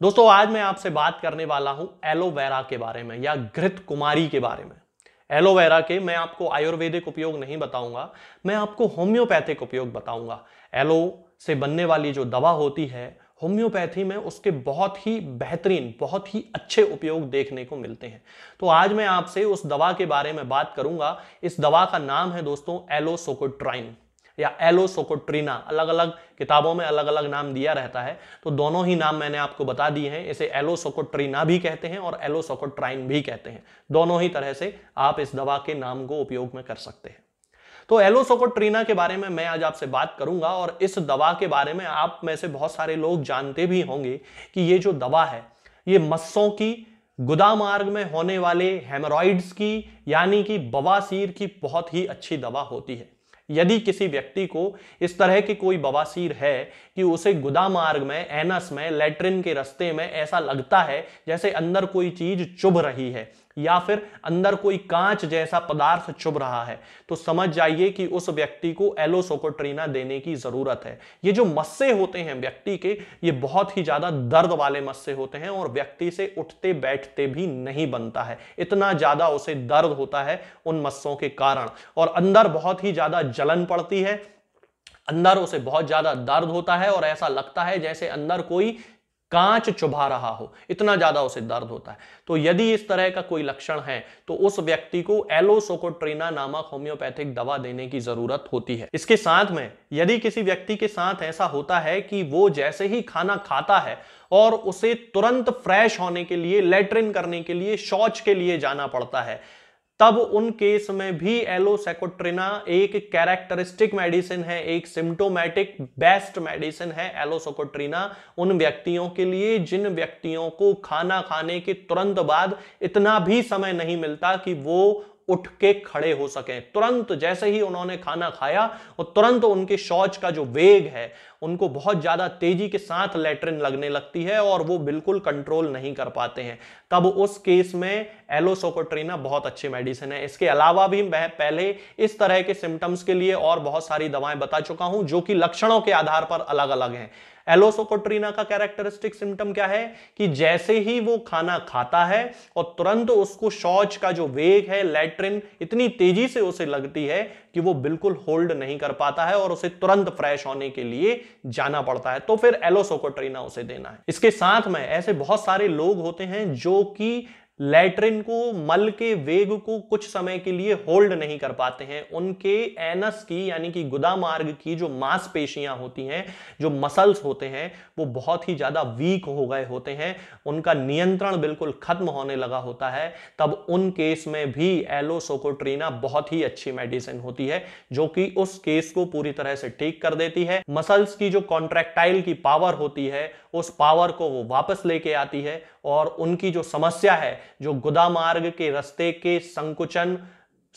दोस्तों आज मैं आपसे बात करने वाला हूं एलोवेरा के बारे में या घृत कुमारी के बारे में। एलोवेरा के मैं आपको आयुर्वेदिक उपयोग नहीं बताऊंगा, मैं आपको होम्योपैथिक उपयोग बताऊंगा। एलो से बनने वाली जो दवा होती है होम्योपैथी में उसके बहुत ही बेहतरीन, बहुत ही अच्छे उपयोग देखने को मिलते हैं। तो आज मैं आपसे उस दवा के बारे में बात करूंगा। इस दवा का नाम है दोस्तों एलोसोकोट्राइन या एलोसोकोट्रिना। अलग अलग किताबों में अलग अलग नाम दिया रहता है, तो दोनों ही नाम मैंने आपको बता दिए हैं। इसे एलोसोकोट्रिना भी कहते हैं और एलोसोकोट्राइन भी कहते हैं। दोनों ही तरह से आप इस दवा के नाम को उपयोग में कर सकते हैं। तो एलोसोकोट्रिना के बारे में मैं आज आपसे बात करूंगा और इस दवा के बारे में आप में से बहुत सारे लोग जानते भी होंगे कि ये जो दवा है ये मस्सों की, गुदा मार्ग में होने वाले हेमोरॉइड्स की यानी कि बवासीर की बहुत ही अच्छी दवा होती है। यदि किसी व्यक्ति को इस तरह की कोई बवासीर है कि उसे गुदा मार्ग में, एनस में, लैट्रिन के रास्ते में ऐसा लगता है जैसे अंदर कोई चीज चुभ रही है या फिर अंदर कोई कांच जैसा पदार्थ चुभ रहा है, तो समझ जाइए कि उस व्यक्ति को एलोसोकोट्रिना देने की जरूरत है। ये जो मस्से होते हैं व्यक्ति के, ये बहुत ही ज्यादा दर्द वाले मस्से होते हैं और व्यक्ति से उठते बैठते भी नहीं बनता है। इतना ज्यादा उसे दर्द होता है उन मस्सों के कारण, और अंदर बहुत ही ज्यादा जलन पड़ती है, अंदर उसे बहुत ज्यादा दर्द होता है और ऐसा लगता है जैसे अंदर कोई कांच चुभा रहा हो, इतना ज्यादा उसे दर्द होता है। तो यदि इस तरह का कोई लक्षण है तो उस व्यक्ति को एलोसोकोट्रिना नामक होम्योपैथिक दवा देने की जरूरत होती है। इसके साथ में यदि किसी व्यक्ति के साथ ऐसा होता है कि वो जैसे ही खाना खाता है और उसे तुरंत फ्रेश होने के लिए, लैट्रिन करने के लिए, शौच के लिए जाना पड़ता है, तब उन केस में भी एलोसोकोट्रिना एक कैरेक्टरिस्टिक मेडिसिन है, एक सिम्टोमेटिक बेस्ट मेडिसिन है एलोसोकोट्रिना उन व्यक्तियों के लिए जिन व्यक्तियों को खाना खाने के तुरंत बाद इतना भी समय नहीं मिलता कि वो उठ के खड़े हो सकें। तुरंत जैसे ही उन्होंने खाना खाया और तुरंत उनके शौच का जो वेग है, उनको बहुत ज्यादा तेजी के साथ लैट्रिन लगने लगती है और वो बिल्कुल कंट्रोल नहीं कर पाते हैं, तब उस केस में एलोसोकोट्रिना बहुत अच्छी मेडिसिन है। इसके अलावा भी मैं पहले इस तरह के सिम्टम्स के लिए और बहुत सारी दवाएं बता चुका हूं जो कि लक्षणों के आधार पर अलग अलग हैं। एलोसोकोट्रिना का कैरेक्टरिस्टिक सिम्टम क्या है कि जैसे ही वो खाना खाता है और तुरंत उसको शौच का जो वेग है, लैट्रिन इतनी तेजी से उसे लगती है कि वो बिल्कुल होल्ड नहीं कर पाता है और उसे तुरंत फ्रेश होने के लिए जाना पड़ता है, तो फिर एलोसोकोट्रिना उसे देना है। इसके साथ में ऐसे बहुत सारे लोग होते हैं जो कि लैट्रिन को, मल के वेग को कुछ समय के लिए होल्ड नहीं कर पाते हैं। उनके एनस की यानी कि गुदा मार्ग की जो मांसपेशियां होती हैं, जो मसल्स होते हैं, वो बहुत ही ज्यादा वीक हो गए होते हैं, उनका नियंत्रण बिल्कुल खत्म होने लगा होता है। तब उन केस में भी एलोसोकोट्रिना बहुत ही अच्छी मेडिसिन होती है जो कि उस केस को पूरी तरह से ठीक कर देती है। मसल्स की जो कॉन्ट्रैक्टाइल की पावर होती है, उस पावर को वो वापस लेके आती है और उनकी जो समस्या है, जो गुदा मार्ग के रास्ते के संकुचन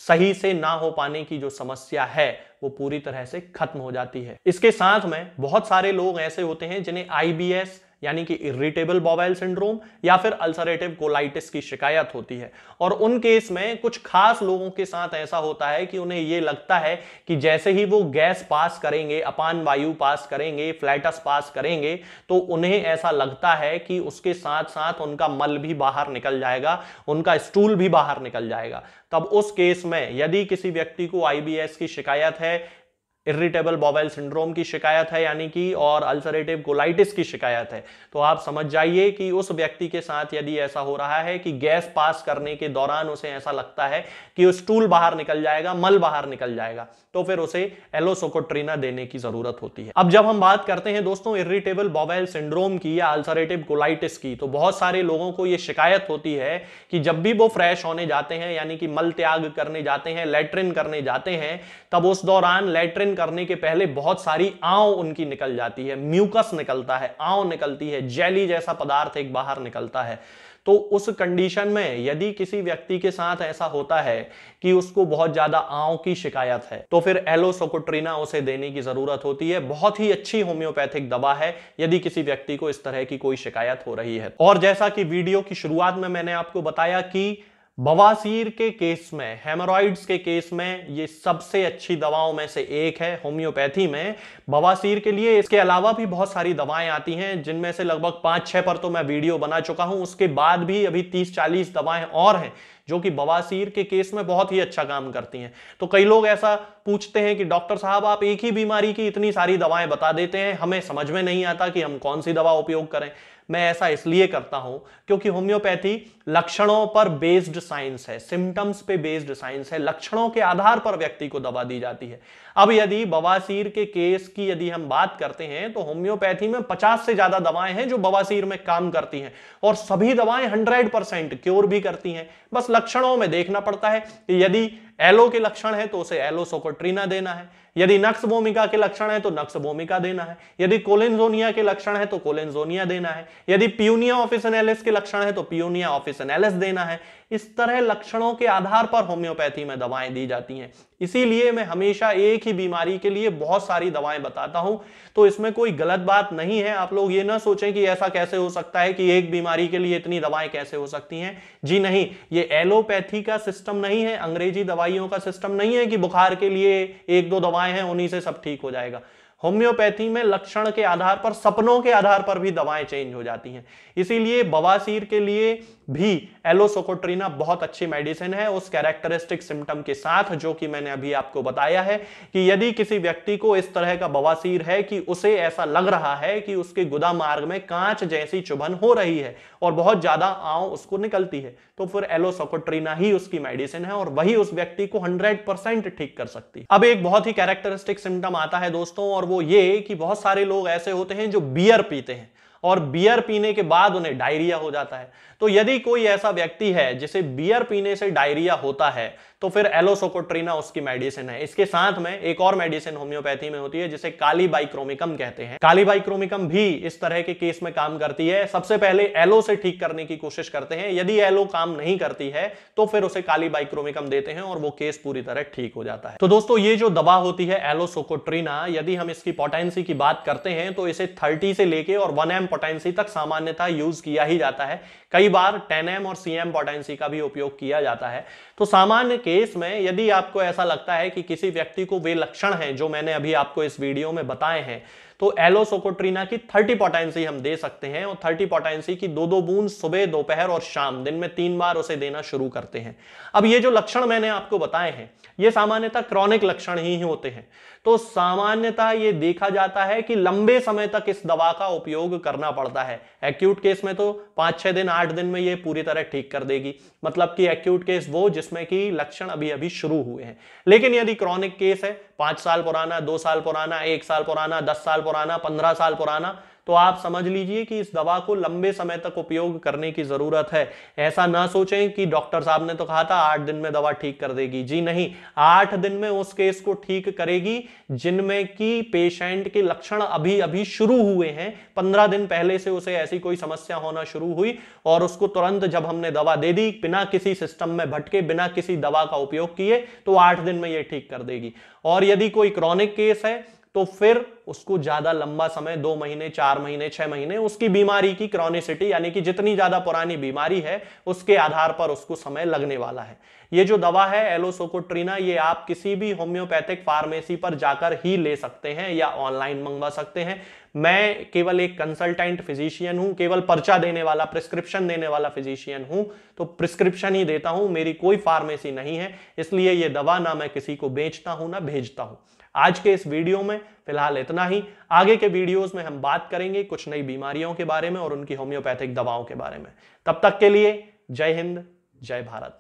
सही से ना हो पाने की जो समस्या है, वो पूरी तरह से खत्म हो जाती है। इसके साथ में बहुत सारे लोग ऐसे होते हैं जिन्हें आईबीएस यानी कि इरिटेबल बाउल सिंड्रोम या फिर अल्सरेटिव कोलाइटिस की शिकायत होती है, और उन केस में कुछ खास लोगों के साथ ऐसा होता है कि उन्हें यह लगता है कि जैसे ही वो गैस पास करेंगे, अपान वायु पास करेंगे, फ्लैटस पास करेंगे, तो उन्हें ऐसा लगता है कि उसके साथ साथ उनका मल भी बाहर निकल जाएगा, उनका स्टूल भी बाहर निकल जाएगा। तब उस केस में यदि किसी व्यक्ति को आईबीएस की शिकायत है, इरिटेबल बाउल सिंड्रोम की शिकायत है यानी कि, और अल्सरेटिव कोलाइटिस की शिकायत है, तो आप समझ जाइए कि उस व्यक्ति के साथ यदि ऐसा हो रहा है कि गैस पास करने के दौरान उसे ऐसा लगता है कि स्टूल बाहर निकल जाएगा, मल बाहर निकल जाएगा, तो फिर उसे एलोसोकोट्रिना देने की जरूरत होती है। अब जब हम बात करते हैं दोस्तों इरिटेबल बाउल सिंड्रोम की या अल्सरेटिव कोलाइटिस की, तो बहुत सारे लोगों को यह शिकायत होती है कि जब भी वो फ्रेश होने जाते हैं यानी कि मल त्याग करने जाते हैं, लैट्रिन करने जाते हैं, तब उस दौरान लैट्रिन करने के पहले बहुत सारी आंव उनकी निकल जाती है, म्यूकस निकलता है, आंव निकलती है, जेली जैसा पदार्थ एक बाहर निकलता है। तो उस कंडीशन में यदि किसी व्यक्ति के साथ ऐसा होता है कि उसको बहुत ज्यादा आंव की शिकायत है, तो फिर एलोसोकोट्रिना उसे देने की जरूरत होती है। बहुत ही अच्छी होम्योपैथिक दवा है यदि किसी व्यक्ति को इस तरह की कोई शिकायत हो रही है। और जैसा कि वीडियो की शुरुआत में मैंने आपको बताया कि बवासीर के केस में, हेमोरॉइड्स के केस में ये सबसे अच्छी दवाओं में से एक है होम्योपैथी में बवासीर के लिए। इसके अलावा भी बहुत सारी दवाएं आती हैं, जिनमें से लगभग 5-6 पर तो मैं वीडियो बना चुका हूं। उसके बाद भी अभी 30-40 दवाएं और हैं जो कि बवासीर के केस में बहुत ही अच्छा काम करती हैं। तो कई लोग ऐसा पूछते हैं कि डॉक्टर साहब आप एक ही बीमारी की इतनी सारी दवाएं बता देते हैं, हमें समझ में नहीं आता कि हम कौन सी दवा उपयोग करें। मैं ऐसा इसलिए करता हूं क्योंकि होम्योपैथी लक्षणों पर बेस्ड साइंस है, सिम्टम्स पे बेस्ड साइंस है। लक्षणों के आधार पर व्यक्ति को दवा दी जाती है। अब यदि बवासीर के केस की यदि हम बात करते हैं तो होम्योपैथी में 50 से ज्यादा दवाएं हैं जो बवासीर में काम करती हैं, और सभी दवाएं 100% क्योर भी करती हैं। बस लक्षणों में देखना पड़ता है कि यदि एलो के लक्षण है तो उसे एलोसोकोट्रिना देना है, यदि नक्स भूमिका के लक्षण है तो नक्स भूमिका देना है, यदि कोलिनजोनिया के लक्षण है तो कोलिनजोनिया देना है, यदि पियूनिया ऑफिसिनेलिस के लक्षण है तो पियूनिया ऑफिसिनेलिस देना है। इस तरह लक्षणों के आधार पर होम्योपैथी में दवाएं दी जाती हैं। इसीलिए मैं हमेशा एक ही बीमारी के लिए बहुत सारी दवाएं बताता हूं। तो इसमें कोई गलत बात नहीं है। आप लोग ये ना सोचें कि ऐसा कैसे हो सकता है कि एक बीमारी के लिए इतनी दवाएं कैसे हो सकती हैं। जी नहीं, ये एलोपैथी का सिस्टम नहीं है, अंग्रेजी दवाइयों का सिस्टम नहीं है कि बुखार के लिए 1-2 दवाएं हैं उन्हीं से सब ठीक हो जाएगा। होम्योपैथी में लक्षण के आधार पर, सपनों के आधार पर भी दवाएं चेंज हो जाती हैं। इसीलिए बवासीर के लिए भी एलोसोकोट्रिना बहुत अच्छी मेडिसिन है, उस कैरेक्टरिस्टिक सिम्टम के साथ जो कि मैंने अभी आपको बताया है कि यदि किसी व्यक्ति को इस तरह का बवासीर है कि उसे ऐसा लग रहा है कि उसके गुदा मार्ग में कांच जैसी चुभन हो रही है और बहुत ज्यादा आंव उसको निकलती है, तो फिर एलोसोकोट्रिना ही उसकी मेडिसिन है और वही उस व्यक्ति को 100% ठीक कर सकती है। अब एक बहुत ही कैरेक्टरिस्टिक सिम्टम आता है दोस्तों, और वो ये कि बहुत सारे लोग ऐसे होते हैं जो बियर पीते हैं और बियर पीने के बाद उन्हें डायरिया हो जाता है। तो यदि कोई ऐसा व्यक्ति है जिसे बियर पीने से डायरिया होता है तो फिर एलोसोकोट्रिना उसकी मेडिसिन है। इसके साथ में एक और मेडिसिन होम्योपैथी में होती है जिसे काली बाइक्रोमिकम कहते हैं। काली बाइक्रोमिकम भी इस तरह के केस में काम करती है। सबसे पहले एलो से ठीक करने की कोशिश करते हैं, यदि एलो काम नहीं करती है तो फिर उसे काली बाइक्रोमिकम देते हैं और वो केस पूरी तरह ठीक हो जाता है। तो दोस्तों ये जो दवा होती है एलोसोकोट्रिना, यदि हम इसकी पोटेंसी की बात करते हैं तो इसे 30 से लेके और 1 m पोटेंसी तक सामान्यतः यूज किया ही जाता है। कई बार 10 m और cm पोटेंसी का भी उपयोग किया जाता है। तो सामान्य केस में यदि आपको ऐसा लगता है कि किसी व्यक्ति को वे लक्षण हैं जो मैंने अभी आपको इस वीडियो में बताए हैं, तो एलोसोकोट्रिना की 30 पोटेंसी हम दे सकते हैं और 30 पोटेंसी की 2-2 बूंद सुबह, दोपहर और शाम, दिन में 3 बार उसे देना शुरू करते हैं। अब ये जो लक्षण मैंने आपको बताए हैं ये सामान्यतः क्रॉनिक लक्षण ही होते हैं। तो सामान्यतः ये देखा जाता है कि लंबे समय तक इस दवा का उपयोग करना पड़ता है। एक्यूट केस में तो 5-6 दिन, 8 दिन में ये पूरी तरह ठीक कर देगी, मतलब कि एक्यूट केस वो जिसमें कि लक्षण अभी अभी शुरू हुए हैं। लेकिन यदि क्रॉनिक केस है, 5 साल पुराना, 2 साल पुराना, 1 साल पुराना, 10 साल पुराना, 15 साल पुराना, तो आप समझ लीजिए कि इस दवा को लंबे समय तक उपयोग करने की जरूरत है। ऐसा ना सोचें कि डॉक्टर साहब ने तो कहा था 8 दिन में दवा ठीक कर देगी। जी नहीं, 8 दिन में उस केस को ठीक करेगी जिनमें कि पेशेंट के लक्षण अभी अभी शुरू हुए हैं। 15 दिन पहले से उसे ऐसी कोई समस्या होना शुरू हुई और उसको तुरंत जब हमने दवा दे दी, बिना किसी सिस्टम में भटके, बिना किसी दवा का उपयोग किए, तो 8 दिन में ये ठीक कर देगी। और यदि कोई क्रॉनिक केस है तो फिर उसको ज्यादा लंबा समय, 2 महीने, 4 महीने, 6 महीने, उसकी बीमारी की क्रॉनिसिटी यानी कि जितनी ज्यादा पुरानी बीमारी है उसके आधार पर उसको समय लगने वाला है। ये जो दवा है एलोसोकोट्रिना, ये आप किसी भी होम्योपैथिक फार्मेसी पर जाकर ही ले सकते हैं या ऑनलाइन मंगवा सकते हैं। मैं केवल एक कंसल्टेंट फिजिशियन हूं, केवल पर्चा देने वाला, प्रिस्क्रिप्शन देने वाला फिजिशियन हूं, तो प्रिस्क्रिप्शन ही देता हूं, मेरी कोई फार्मेसी नहीं है। इसलिए ये दवा ना मैं किसी को बेचता हूं ना भेजता हूं। आज के इस वीडियो में फिलहाल इतना ही। आगे के वीडियोस में हम बात करेंगे कुछ नई बीमारियों के बारे में और उनकी होम्योपैथिक दवाओं के बारे में। तब तक के लिए जय हिंद, जय भारत।